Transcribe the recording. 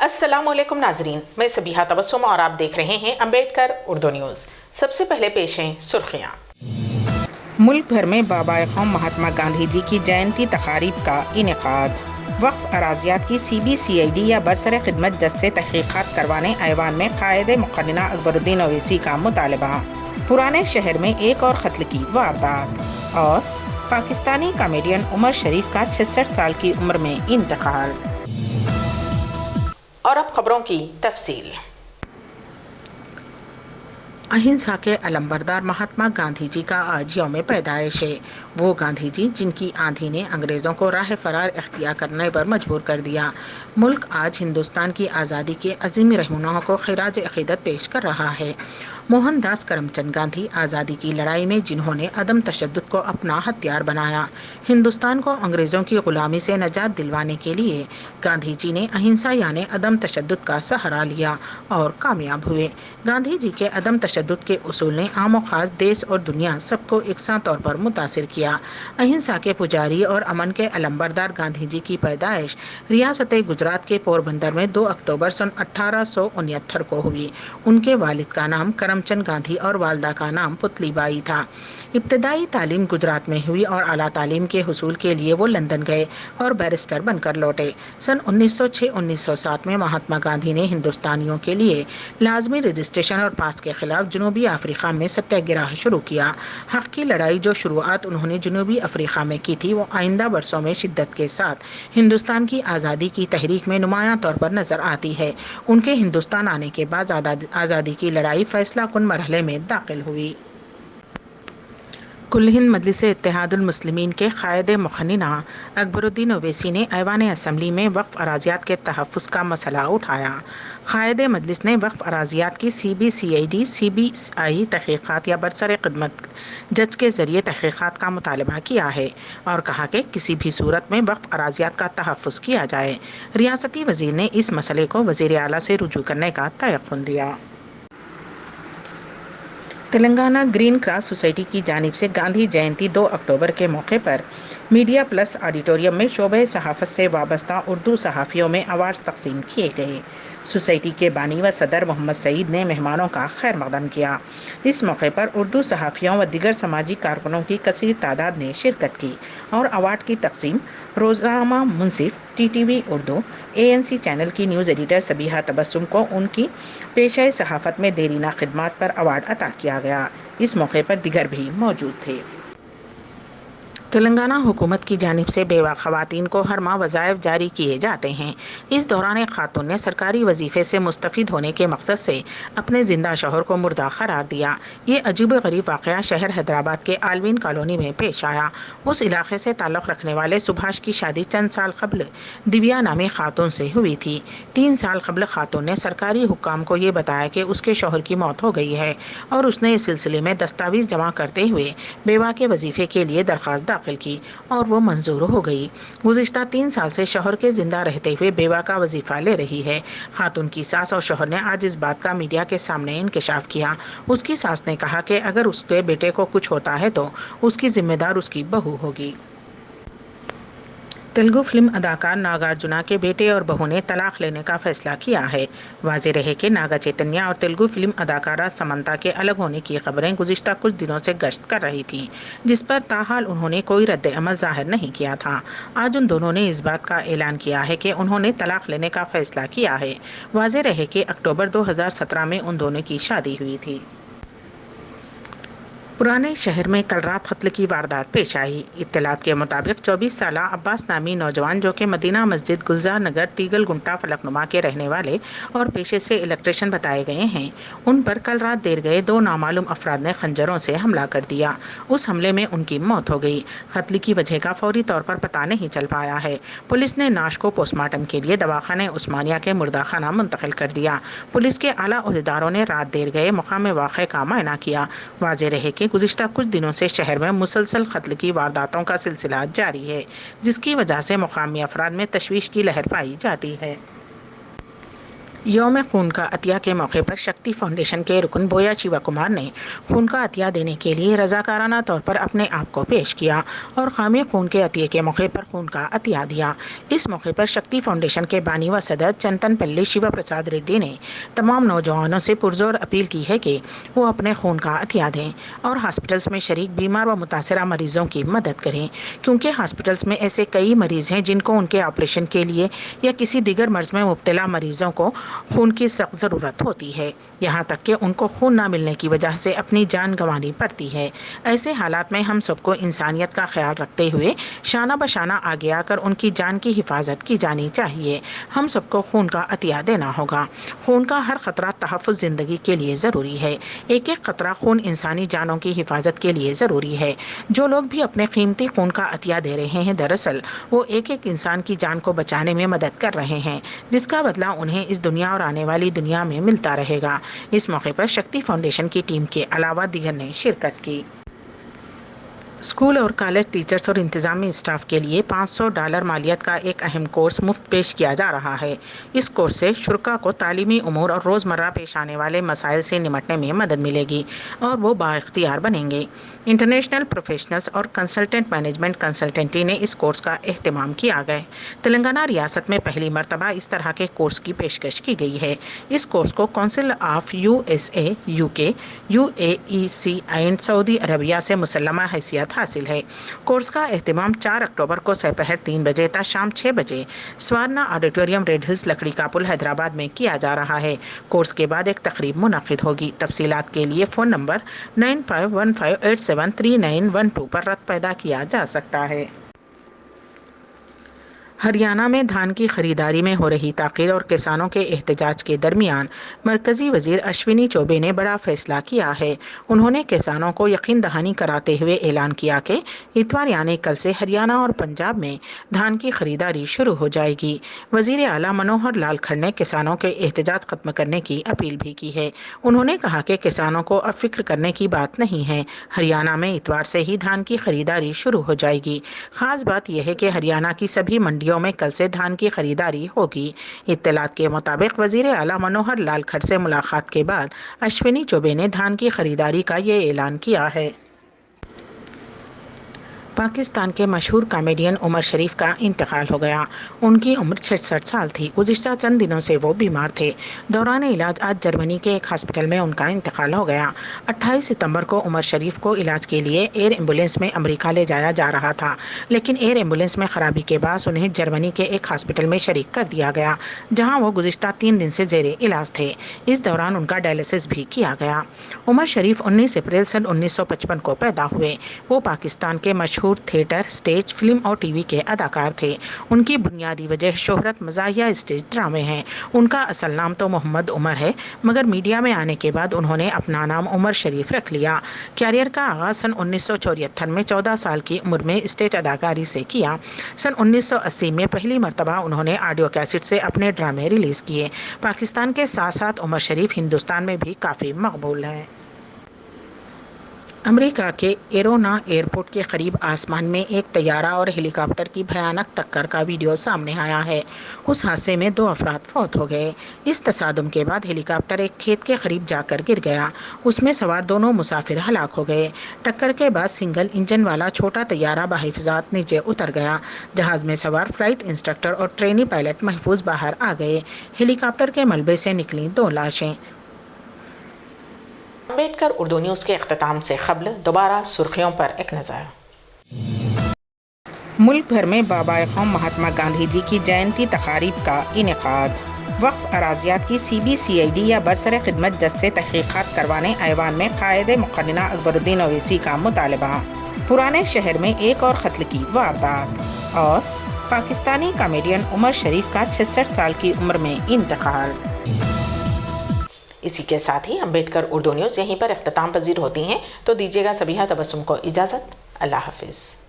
अस्सलाम वालेकुम नाजरीन, मैं सबीहा तबस्सुम और आप देख रहे हैं अम्बेडकर उर्दू न्यूज़। सबसे पहले पेश हैं सुर्खियाँ। मुल्क भर में बाबा कौम महात्मा गांधी जी की जयंती तकारीब का इनेकाद। वक्फ अराजियात की CBCID या बरसर खिदमत जज से तहकीकात करवाने ऐवान में कायदे मुक़र्रना अकबरुद्दीन ओवैसी का मुतालबा। पुराने शहर में एक और कत्ल की वारदात। और पाकिस्तानी कॉमेडियन उमर शरीफ का 66 साल की उम्र में इंतकाल। और अब खबरों की तफसील। अहिंसा के अलंबरदार महात्मा गांधी जी का आज यौम पैदाइश है। वो गांधी जी जिनकी आंधी ने अंग्रेज़ों को राह फरार इख्तियार करने पर मजबूर कर दिया। मुल्क आज हिंदुस्तान की आज़ादी के अजीम रहनुमाओं को खिराज अक़ीदत पेश कर रहा है। मोहनदास करमचंद गांधी आज़ादी की लड़ाई में जिन्होंने अदम तशद्दुद को अपना हथियार बनाया, हिंदुस्तान को अंग्रेज़ों की ग़ुलामी से निजात दिलवाने के लिए गांधी जी ने अहिंसा यानी अदम तशद्दुद का सहारा लिया और कामयाब हुए। गांधी जी के अदम तशद्दुद के उसूल ने आम और ख़ास देश और दुनिया सबको एकसां तौर पर मुतासिर किया। अहिंसा के पुजारी और अमन के अलंबरदार गांधी जी की पैदाइश रियासत गुजरात के पोरबंदर में 2 अक्टूबर सन 1869 को हुई। उनके वालिद का नाम करमचंद गांधी और वालदा का नाम पुतलीबाई था। इब्तदाई तालीम गुजरात में हुई और आला तालीम के हुसूल के लिए वो लंदन गए और बैरिस्टर बनकर लौटे। सन 1906-1907 में महात्मा गांधी ने हिंदुस्तानियों के लिए लाजमी रजिस्ट्रेशन और पास के खिलाफ जनूबी अफ्रीका में सत्याग्रह शुरू किया। हक की लड़ाई जो शुरुआत उन्होंने जनूबी अफ्रीका में की थी, वो आइंदा वर्षों में शिद्दत के साथ हिंदुस्तान की आज़ादी की तहरीक में नुमायां तौर पर नजर आती है। उनके हिंदुस्तान आने के बाद आज़ादी की लड़ाई फैसला कुन मरहले में दाखिल हुई। कुल हिंद मजलिस इत्तेहादुल मुस्लिमीन के कायदे मुक़न्निना अकबरुद्दीन ओवैसी ने ऐवान असम्बली में वक्फ अराजियात के तहफ़्फ़ुज़ का मसला उठाया। कायदे मजलिस ने वक्फ अराजियात की CBCID CBI तहक़ीक़ात या बरसर ख़िदमत जज के ज़रिए तहक़ीक़ात का मुतालबा किया है और कहा कि किसी भी सूरत में वक्फ अराजियात का तहफ़्फ़ुज़ किया जाए। रियासती वज़ीर ने इस मसले को वज़ीर आला से रुजू करने का तयक़ुन दिया। तेलंगाना ग्रीन क्रॉस सोसाइटी की जानिब से गांधी जयंती 2 अक्टूबर के मौके पर मीडिया प्लस ऑडिटोरियम में शोबे सहाफ़त से वाबस्ता उर्दू सहाफ़ियों में अवार्ड्स तकसीम किए गए। सोसाइटी के बानी व सदर मोहम्मद सईद ने मेहमानों का खैर मक़दम किया। इस मौके पर उर्दू सहाफ़ियों व दिगर समाजी कारकुनों की कसीर तादाद ने शिरकत की और अवार्ड की तकसीम रोज़ाना मुंसिफ TTV उर्दू ANC चैनल की न्यूज़ एडिटर सबीहा तबस्सुम को उनकी पेशे सहाफ़त में देरीना खिदमात पर अवार्ड अता किया गया। इस मौके पर दिगर भी मौजूद थे। तेलंगाना हुकूमत की जानिब से बेवा ख़वातीन को हर माह वज़ाइफ जारी किए जाते हैं। इस दौरान एक खातून ने सरकारी वजीफ़े से मुस्तफ़ीद होने के मकसद से अपने ज़िंदा शौहर को मुर्दा करार दिया। ये अजीब गरीब वाक़या शहर हैदराबाद के आलवीन कॉलोनी में पेश आया। उस इलाके से ताल्लुक़ रखने वाले सुभाष की शादी चंद साल कबल दिव्या नामी खातून से हुई थी। 3 साल कबल खातून ने सरकारी हुक्काम को ये बताया कि उसके शौहर की मौत हो गई है और उसने इस सिलसिले में दस्तावेज़ जमा करते हुए बेवा के वजीफ़े के लिए दरख्वास्त दाखिल की और वो मंजूर हो गई। गुज़िश्ता 3 साल से शौहर के जिंदा रहते हुए बेवा का वजीफा ले रही है। खातून की सास और शौहर ने आज इस बात का मीडिया के सामने इंकशाफ किया। उसकी सास ने कहा कि अगर उसके बेटे को कुछ होता है तो उसकी जिम्मेदार उसकी बहू होगी। तेलुगु फिल्म अदाकार नागार्जुना के बेटे और बहू ने तलाक लेने का फैसला किया है। वाज़ेह रहे कि नागा चैतन्या और तेलुगु फिल्म अदाकारा समंता के अलग होने की खबरें गुज़िश्ता कुछ दिनों से गश्त कर रही थीं, जिस पर ताहाल उन्होंने कोई रद्द अमल ज़ाहिर नहीं किया था। आज उन दोनों ने इस बात का ऐलान किया है कि उन्होंने तलाक लेने का फैसला किया है। वाज़ेह रहे कि अक्टूबर 2017 में उन दोनों की शादी हुई थी। पुराने शहर में कल रात कत्ल की वारदात पेश आई। इत्तलात के मुताबिक 24 साला अब्बास नामी नौजवान जो कि मदीना मस्जिद गुलजार नगर तीगल गुंटा फलकनुमा के रहने वाले और पेशे से इलेक्ट्रिशियन बताए गए हैं, उन पर कल रात देर गए 2 नामालूम अफराद ने खंजरों से हमला कर दिया। उस हमले में उनकी मौत हो गई। कत्ल की वजह का फौरी तौर पर पता नहीं चल पाया है। पुलिस ने नाश को पोस्टमार्टम के लिए दवाखाने उस्मानिया के मुर्दाखाना मुंतकिल कर दिया। पुलिस के आला ओहदेदारों ने रात देर गए मकाम वाक़े का मुआयना किया। वाज़ेह रहे कि गुज़िश्ता कुछ दिनों से शहर में मुसलसल कत्ल की वारदातों का सिलसिला जारी है, जिसकी वजह से मुकामी अफराद में तशवीश की लहर पाई जाती है। یوم خون کا عطیہ کے موقع پر شکتی فاؤنڈیشن کے رکن بویا شیوا کمار نے خون کا عطیہ دینے کے لیے رضاکارانہ طور پر اپنے آپ کو پیش کیا اور قومی خون کے عطیے کے موقع پر خون کا عطیہ دیا۔ اس موقع پر شکتی فاؤنڈیشن کے بانی و صدر چنتن پلی شیوا پرساد ریڈی نے تمام نوجوانوں سے پرزور اپیل کی ہے کہ وہ اپنے خون کا عطیہ دیں اور ہاسپٹلس میں شریک بیمار و متاثرہ مریضوں کی مدد کریں، کیونکہ ہاسپٹلس میں ایسے کئی مریض ہیں جن کو ان کے آپریشن کے لیے یا کسی دیگر مرض میں مبتلا مریضوں کو خون کی سخت ضرورت ہوتی ہے، یہاں تک کہ ان کو خون نہ ملنے کی وجہ سے اپنی جان گنوانی پڑتی ہے۔ ایسے حالات میں ہم سب کو انسانیت کا خیال رکھتے ہوئے شانہ بشانہ آگے آ کر ان کی جان کی حفاظت کی جانی چاہیے۔ ہم سب کو خون کا عطیہ دینا ہوگا۔ خون کا ہر قطرہ تحفظ زندگی کے لیے ضروری ہے۔ ایک ایک قطرہ خون انسانی جانوں کی حفاظت کے لیے ضروری ہے۔ جو لوگ بھی اپنے قیمتی خون کا عطیہ دے رہے ہیں، دراصل وہ ایک ایک انسان کی جان کو بچانے میں مدد کر رہے ہیں، جس کا بدلہ انہیں اس دنیا اور آنے والی دنیا میں ملتا رہے گا۔ اس موقع پر شکتی فاؤنڈیشن کی ٹیم کے علاوہ دیگر نے شرکت کی۔ اسکول اور کالج ٹیچرز اور انتظامی اسٹاف کے لیے $500 مالیت کا ایک اہم کورس مفت پیش کیا جا رہا ہے۔ اس کورس سے شرکاء کو تعلیمی امور اور روزمرہ پیش آنے والے مسائل سے نمٹنے میں مدد ملے گی اور وہ بااختیار بنیں گے۔ انٹرنیشنل پروفیشنلز اور کنسلٹنٹ مینجمنٹ کنسلٹنٹی نے اس کورس کا اہتمام کیا گیا۔ تلنگانہ ریاست میں پہلی مرتبہ اس طرح کے کورس کی پیشکش کی گئی ہے۔ اس کورس کو council of USA، UK، UAEC and سعودی عربیہ سے مسلمہ حیثیت حاصل ہے۔ کورس کا اہتمام 4 اکتوبر کو سپہر 3 بجے تا شام 6 بجے سوارنا آڈیٹوریم، ریڈ ہلز، لکڑی کا پل، حیدرآباد میں کیا جا رہا ہے۔ کورس کے بعد ایک تقریب منعقد ہوگی۔ تفصیلات کے لیے فون نمبر 9515873912 پر رابطہ پیدا کیا جا سکتا ہے۔ ہریانہ میں دھان کی خریداری میں ہو رہی تاخیر اور کسانوں کے احتجاج کے درمیان مرکزی وزیر اشونی چوبے نے بڑا فیصلہ کیا ہے۔ انہوں نے کسانوں کو یقین دہانی کراتے ہوئے اعلان کیا کہ اتوار یعنی کل سے ہریانہ اور پنجاب میں دھان کی خریداری شروع ہو جائے گی۔ وزیر اعلیٰ منوہر لال کھڑ نے کسانوں کے احتجاج ختم کرنے کی اپیل بھی کی ہے۔ انہوں نے کہا کہ کسانوں کو اب فکر کرنے کی بات نہیں ہے، ہریانہ میں اتوار سے ہی دھان کی خریداری شروع ہو جائے گی۔ خاص بات یہ ہے کہ ہریانہ کی سبھی منڈیوں میں کل سے دھان کی خریداری ہوگی۔ اطلاعات کے مطابق وزیر اعلیٰ منوہر لال کھڑ سے ملاقات کے بعد اشونی چوبے نے دھان کی خریداری کا یہ اعلان کیا ہے۔ پاکستان کے مشہور کامیڈین عمر شریف کا انتقال ہو گیا۔ ان کی عمر 66 سال تھی۔ گزشتہ چند دنوں سے وہ بیمار تھے۔ دوران علاج آج جرمنی کے ایک ہاسپٹل میں ان کا انتقال ہو گیا۔ 28 ستمبر کو عمر شریف کو علاج کے لیے ایئر ایمبولینس میں امریکہ لے جایا جا رہا تھا، لیکن ایئر ایمبولینس میں خرابی کے باعث انہیں جرمنی کے ایک ہاسپٹل میں شریک کر دیا گیا، جہاں وہ گزشتہ 3 دن سے زیر علاج تھے۔ اس دوران ان کا ڈائلسس بھی کیا گیا۔ عمر شریف 19 اپریل سن 1955 کو پیدا ہوئے۔ وہ پاکستان کے مشہور تھیٹر، سٹیج، فلم اور ٹی وی کے اداکار تھے۔ ان کی بنیادی وجہ شہرت مزاحیہ اسٹیج ڈرامے ہیں۔ ان کا اصل نام تو محمد عمر ہے، مگر میڈیا میں آنے کے بعد انہوں نے اپنا نام عمر شریف رکھ لیا۔ کیریئر کا آغاز سن 1974 میں 14 سال کی عمر میں اسٹیج اداکاری سے کیا۔ سن 1980 میں پہلی مرتبہ انہوں نے آڈیو کیسٹ سے اپنے ڈرامے ریلیز کیے۔ پاکستان کے ساتھ ساتھ عمر شریف ہندوستان میں بھی کافی مقبول ہیں۔ امریکہ کے ایرونا ایئرپورٹ کے قریب آسمان میں ایک طیارہ اور ہیلی کاپٹر کی بھیانک ٹکر کا ویڈیو سامنے آیا ہے۔ اس حادثے میں 2 افراد فوت ہو گئے۔ اس تصادم کے بعد ہیلی کاپٹر ایک کھیت کے قریب جا کر گر گیا۔ اس میں سوار دونوں مسافر ہلاک ہو گئے۔ ٹکر کے بعد سنگل انجن والا چھوٹا طیارہ بحفاظت نیچے اتر گیا۔ جہاز میں سوار فلائٹ انسٹرکٹر اور ٹرینی پائلٹ محفوظ باہر آ گئے۔ ہیلی کاپٹر کے ملبے سے نکلیں 2 لاشیں۔ امبیڈکر اردو نیوز کے اختتام سے قبل دوبارہ سرخیوں پر ایک نظر۔ ملک بھر میں بابا قوم مہاتما گاندھی جی کی جینتی تقاریب کا انعقاد۔ وقف اراضیات کی CBCID یا برسر خدمت جج سے تحقیقات کروانے ایوان میں قائد مقننہ اکبر الدین اویسی کا مطالبہ۔ پرانے شہر میں ایک اور قتل کی واردات، اور پاکستانی کامیڈین عمر شریف کا 66 سال کی عمر میں انتقال۔ اسی کے ساتھ ہی امبیڈکر اردو نیوز یہیں پر اختتام پذیر ہوتی ہیں، تو دیجیے گا سبیحہ تبسم کو اجازت۔ اللہ حافظ۔